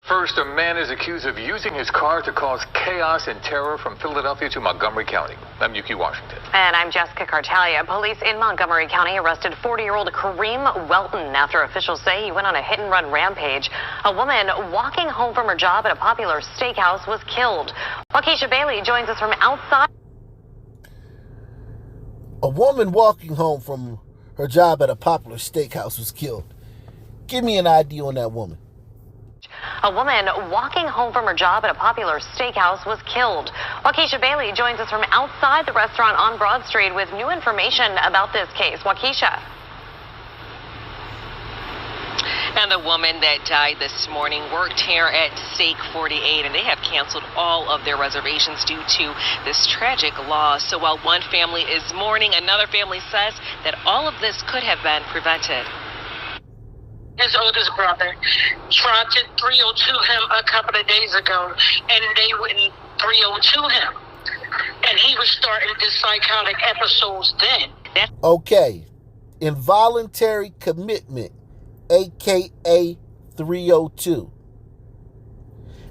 First, a man is accused of using his car to cause chaos and terror from Philadelphia to Montgomery County. I'm Yuki Washington. And I'm Jessica Cartalia. Police in Montgomery County arrested 40-year-old Kareem Welton after officials say he went on a hit-and-run rampage. A woman walking home from her job at a popular steakhouse was killed. Waukesha Bailey joins us from outside. A woman walking home from her job at a popular steakhouse was killed. Give me an idea on that woman. A woman walking home from her job at a popular steakhouse was killed. Waukesha Bailey joins us from outside the restaurant on Broad Street with new information about this case. Waukesha. And the woman that died this morning worked here at Steak 48, and they have canceled all of their reservations due to this tragic loss. So while one family is mourning, another family says that all of this could have been prevented. His oldest brother tried to 302 him a couple of days ago, and they wouldn't 302 him. And he was starting this psychotic episodes then. Okay, involuntary commitment, aka 302.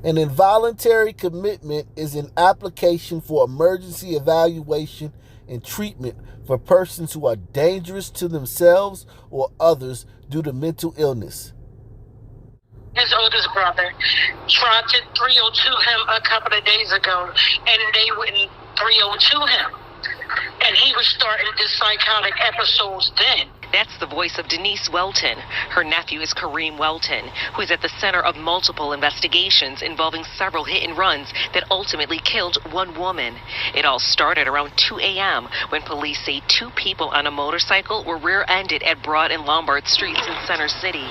An involuntary commitment is an application for emergency evaluation and treatment for persons who are dangerous to themselves or others due to mental illness. His oldest brother tried to 302 him a couple of days ago, and they wouldn't 302 him. And he was starting this psychotic episodes then. That's the voice of Denise Welton. Her nephew is Kareem Welton, who is at the center of multiple investigations involving several hit and runs that ultimately killed one woman. It all started around 2 a.m. when police say two people on a motorcycle were rear-ended at Broad and Lombard Streets in Center City.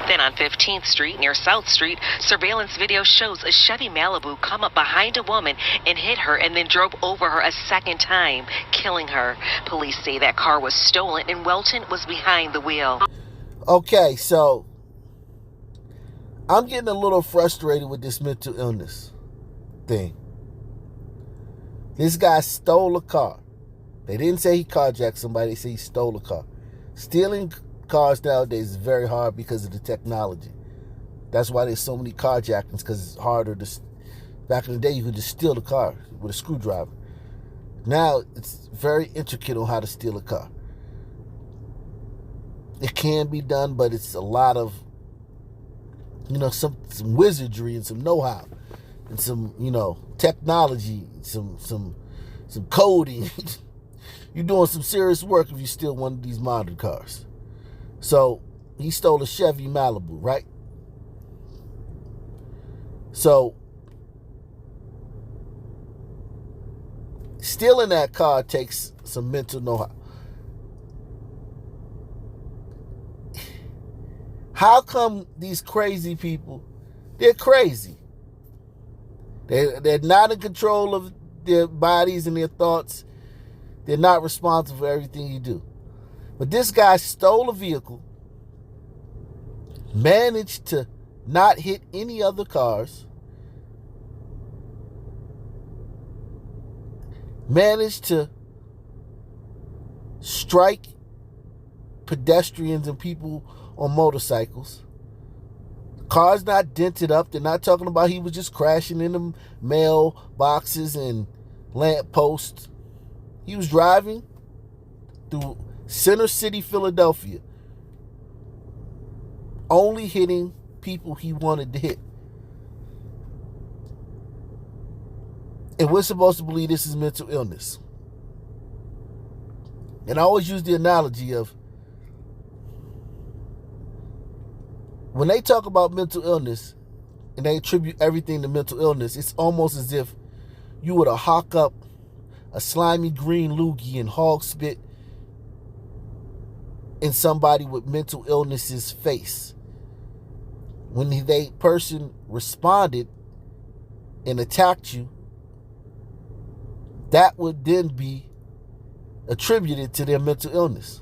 Then on 15th Street near South Street, surveillance video shows a Chevy Malibu come up behind a woman and hit her and then drove over her a second time, killing her. Police say that car was stolen and Welton was behind the wheel. Okay, so I'm getting a little frustrated with this mental illness thing. This guy stole a car. They didn't say he carjacked somebody, they say he stole a car. Stealing cars nowadays is very hard because of the technology. That's why there's so many carjackings, because it's harder to... Back in the day, you could just steal a car with a screwdriver. Now, it's very intricate on how to steal a car. It can be done, but it's a lot of, some wizardry and some know-how and some, technology, some coding. You're doing some serious work if you steal one of these modern cars. So he stole a Chevy Malibu, right? So stealing that car takes some mental know-how. How come these crazy people, they're crazy. They're not in control of their bodies and their thoughts. They're not responsible for everything you do. But this guy stole a vehicle, managed to not hit any other cars, managed to strike pedestrians and people on motorcycles. Car's not dented up. They're not talking about he was just crashing into mailboxes and lamp posts. He was driving through Center City, Philadelphia, only hitting people he wanted to hit. And we're supposed to believe this is mental illness. And I always use the analogy of, when they talk about mental illness and they attribute everything to mental illness, it's almost as if you were to hawk up a slimy green loogie and hog spit in somebody with mental illness's face. When the person responded and attacked you, that would then be attributed to their mental illness.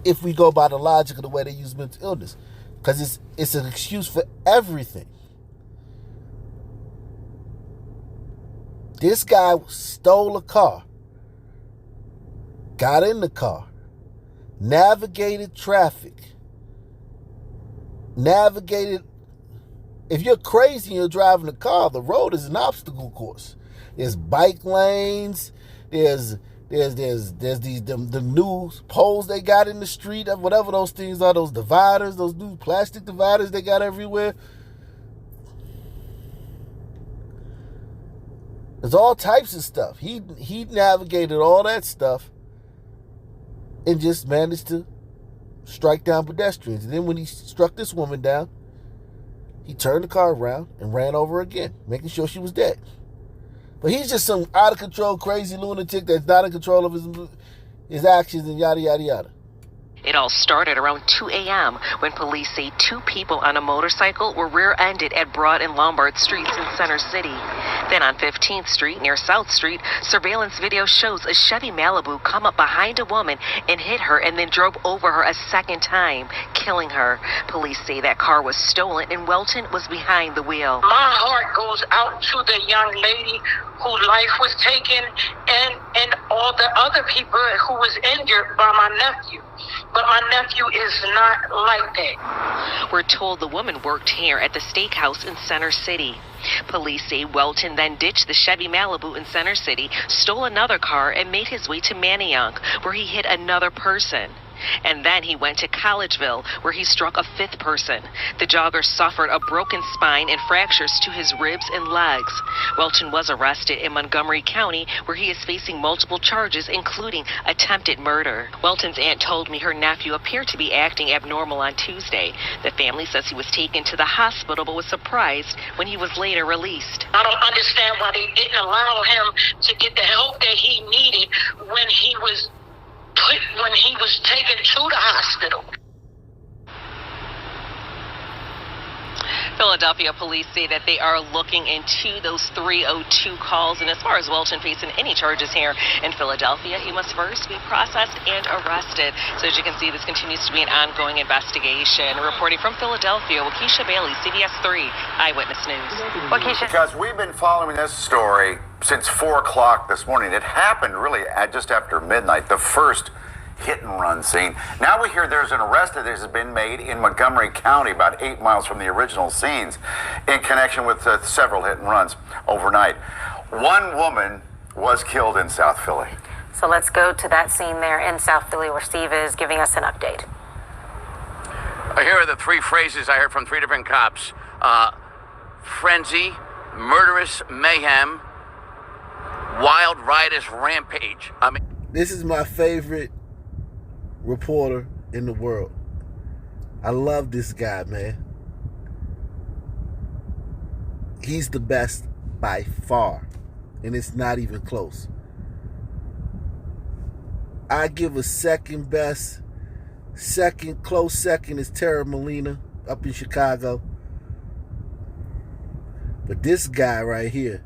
If we go by the logic of the way they use mental illness. Because it's an excuse for everything. This guy stole a car, got in the car, navigated traffic, navigated If you're crazy and you're driving a car, the road is an obstacle course. There's bike lanes. There's these the new poles they got in the street, whatever those things are, those dividers, those new plastic dividers they got everywhere. There's all types of stuff. He navigated all that stuff and just managed to strike down pedestrians. And then when he struck this woman down, he turned the car around and ran over again, making sure she was dead. But he's just some out-of-control, crazy lunatic that's not in control of his actions and yada, yada, yada. It all started around 2 a.m. when police say 2 people on a motorcycle were rear-ended at Broad and Lombard Streets in Center City. Then on 15th Street near South Street, surveillance video shows a Chevy Malibu come up behind a woman and hit her and then drove over her a second time, killing her. Police say that car was stolen and Welton was behind the wheel. My heart goes out to the young lady whose life was taken and all the other people who was injured by my nephew. But my nephew is not like that. We're told the woman worked here at the steakhouse in Center City. Police say Welton then ditched the Chevy Malibu in Center City, stole another car, and made his way to Manayunk, where he hit another person. And then he went to Collegeville, where he struck a 5th person. The jogger suffered a broken spine and fractures to his ribs and legs. Welton was arrested in Montgomery County, where he is facing multiple charges, including attempted murder. Welton's aunt told me her nephew appeared to be acting abnormal on Tuesday. The family says he was taken to the hospital but was surprised when he was later released. I don't understand why they didn't allow him to get the help that he needed when he was taken to the hospital. Philadelphia police say that they are looking into those 302 calls. And as far as Welton facing any charges here in Philadelphia, he must first be processed and arrested. So as you can see, this continues to be an ongoing investigation. Reporting from Philadelphia, Waukesha Bailey, CBS 3 Eyewitness News. Waukesha. Because we've been following this story since 4 o'clock this morning. It happened really at just after midnight, the first hit and run scene. Now we hear there's an arrest that has been made in Montgomery County, about 8 miles from the original scenes, in connection with several hit and runs overnight. One woman was killed in South Philly. So let's go to that scene there in South Philly where Steve is giving us an update. Here are the 3 phrases I heard from 3 different cops. Frenzy, murderous mayhem, wild riotous rampage. This is my favorite reporter in the world. I love this guy, man. He's the best by far, and it's not even close. I give a second best. Close second is Tara Molina up in Chicago. But this guy right here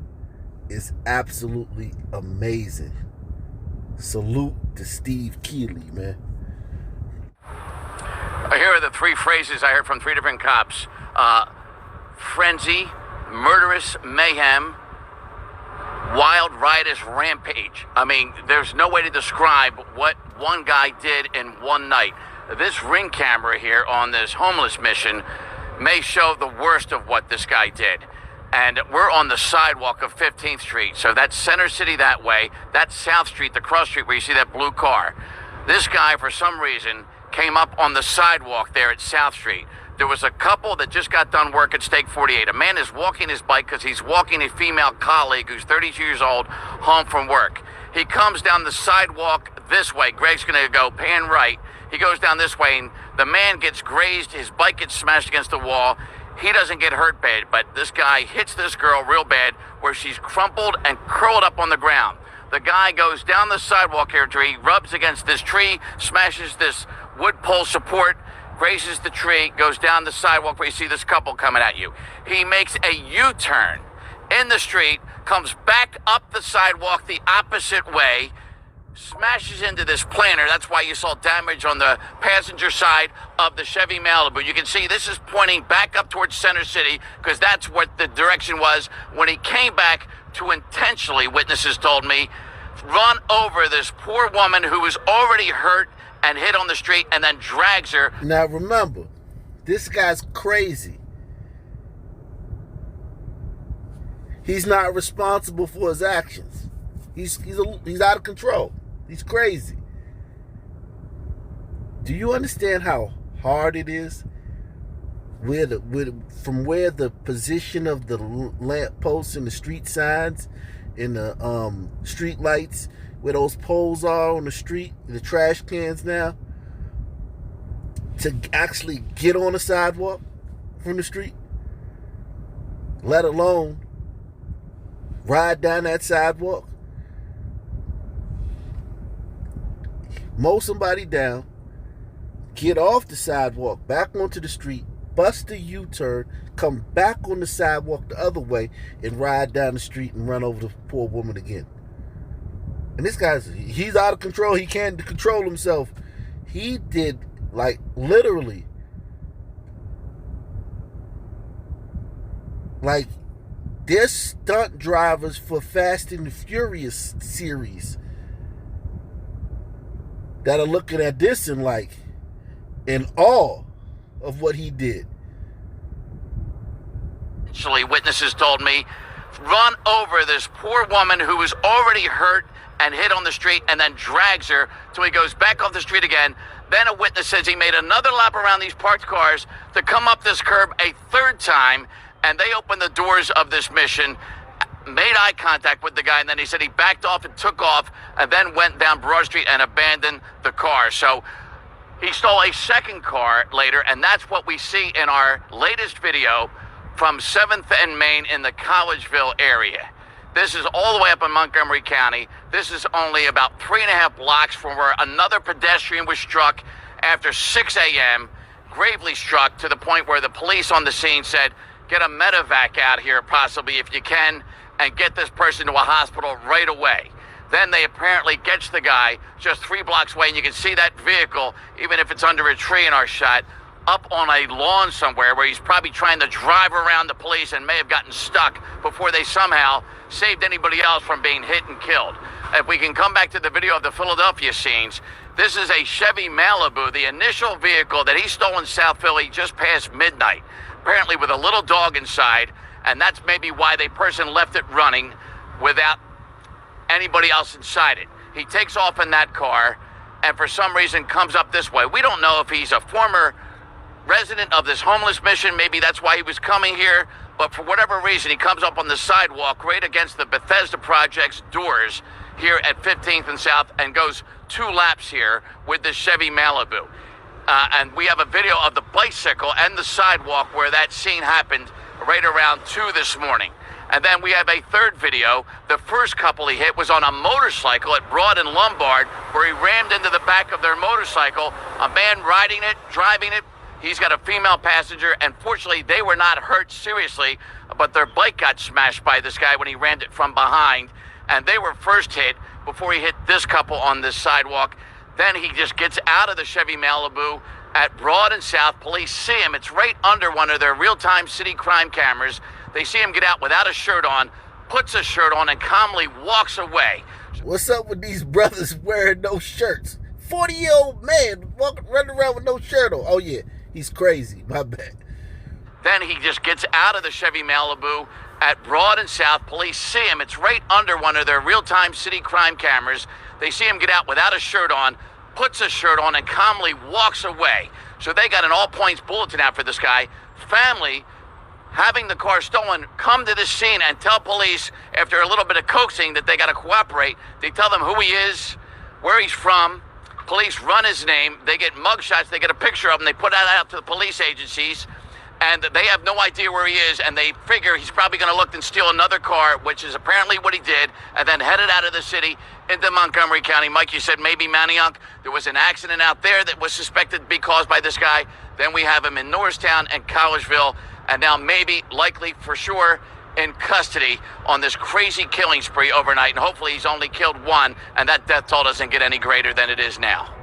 is absolutely amazing. Salute to Steve Keeley, man. Here are the 3 phrases I heard from 3 different cops. Frenzy, murderous mayhem, wild riotous rampage. I mean, there's no way to describe what one guy did in one night. This ring camera here on this homeless mission may show the worst of what this guy did. And we're on the sidewalk of 15th Street. So that's Center City that way. That's South Street, the cross street where you see that blue car. This guy, for some reason, came up on the sidewalk there at South Street. There was a couple that just got done work at Stake 48. A man is walking his bike because he's walking a female colleague who's 32 years old home from work. He comes down the sidewalk this way. Greg's going to go pan right. He goes down this way, and the man gets grazed. His bike gets smashed against the wall. He doesn't get hurt bad, but this guy hits this girl real bad where she's crumpled and curled up on the ground. The guy goes down the sidewalk here, he rubs against this tree, smashes this wood pole support, grazes the tree, goes down the sidewalk where you see this couple coming at you. He makes a U-turn in the street, comes back up the sidewalk the opposite way, smashes into this planter. That's why you saw damage on the passenger side of the Chevy Malibu. You can see this is pointing back up towards Center City because that's what the direction was when he came back to intentionally, witnesses told me, run over this poor woman who was already hurt and hit on the street and then drags her. Now remember, this guy's crazy. He's not responsible for his actions. He's out of control. He's crazy. Do you understand how hard it is? From where the position of the lamp posts and the street signs and the street lights, where those poles are on the street, the trash cans now, to actually get on the sidewalk from the street, let alone ride down that sidewalk. Mow somebody down, get off the sidewalk, back onto the street, bust a U-turn, come back on the sidewalk the other way, and ride down the street and run over the poor woman again. And this he's out of control. He can't control himself. He did, like, literally, like, they're stunt drivers for Fast and the Furious series that are looking at this and, like, in awe of what he did. Actually, witnesses told me, run over this poor woman who was already hurt and hit on the street, and then drags her till he goes back off the street again. Then a witness says he made another lap around these parked cars to come up this curb a third time, and they opened the doors of this mission, made eye contact with the guy, and then he said he backed off and took off, and then went down Broad Street and abandoned the car. So he stole a second car later, and that's what we see in our latest video from 7th and Main in the Collegeville area. This is all the way up in Montgomery County. This is only about 3.5 blocks from where another pedestrian was struck after 6 a.m., gravely struck, to the point where the police on the scene said, get a medevac out here possibly if you can, and get this person to a hospital right away. Then they apparently catch the guy just 3 blocks away, and you can see that vehicle, even if it's under a tree in our shot, up on a lawn somewhere where he's probably trying to drive around the police and may have gotten stuck before they somehow saved anybody else from being hit and killed. If we can come back to the video of the Philadelphia scenes, this is a Chevy Malibu, the initial vehicle that he stole in South Philly just past midnight, apparently with a little dog inside, and that's maybe why the person left it running without anybody else inside it. He takes off in that car and for some reason comes up this way. We don't know if he's a former resident of this homeless mission. Maybe that's why he was coming here. But for whatever reason, he comes up on the sidewalk right against the Bethesda Project's doors here at 15th and South and goes 2 laps here with the Chevy Malibu. And we have a video of the bicycle and the sidewalk where that scene happened right around 2 this morning. And then we have a third video. The first couple he hit was on a motorcycle at Broad and Lombard, where he rammed into the back of their motorcycle. A man riding it, driving it. He's got a female passenger, and fortunately they were not hurt seriously, but their bike got smashed by this guy when he rammed it from behind, and they were first hit before he hit this couple on this sidewalk. Then he just gets out of the Chevy Malibu at Broad and South. Police see him. It's right under one of their real-time city crime cameras. They see him get out without a shirt on, puts a shirt on, and calmly walks away. What's up with these brothers wearing no shirts? 40-year-old man running around with no shirt on. Oh, yeah. He's crazy. My bad. Then he just gets out of the Chevy Malibu at Broad and South. Police see him. It's right under one of their real-time city crime cameras. They see him get out without a shirt on, puts a shirt on, and calmly walks away. So they got an all-points bulletin out for this guy. Family, having the car stolen, come to this scene and tell police, after a little bit of coaxing, that they got to cooperate. They tell them who he is, where he's from. Police run his name. They get mugshots. They get a picture of him. They put that out to the police agencies, and they have no idea where he is, and they figure he's probably going to look and steal another car, which is apparently what he did, and then headed out of the city into Montgomery County. Mike, you said maybe Manayunk. There was an accident out there that was suspected to be caused by this guy. Then we have him in Norristown and Collegeville, and now maybe, likely, for sure, in custody on this crazy killing spree overnight. And hopefully he's only killed one, and that death toll doesn't get any greater than it is now.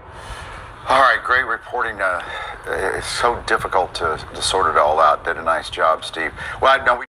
All right, great reporting. It's so difficult to sort it all out. Did a nice job, Steve. Well, no, we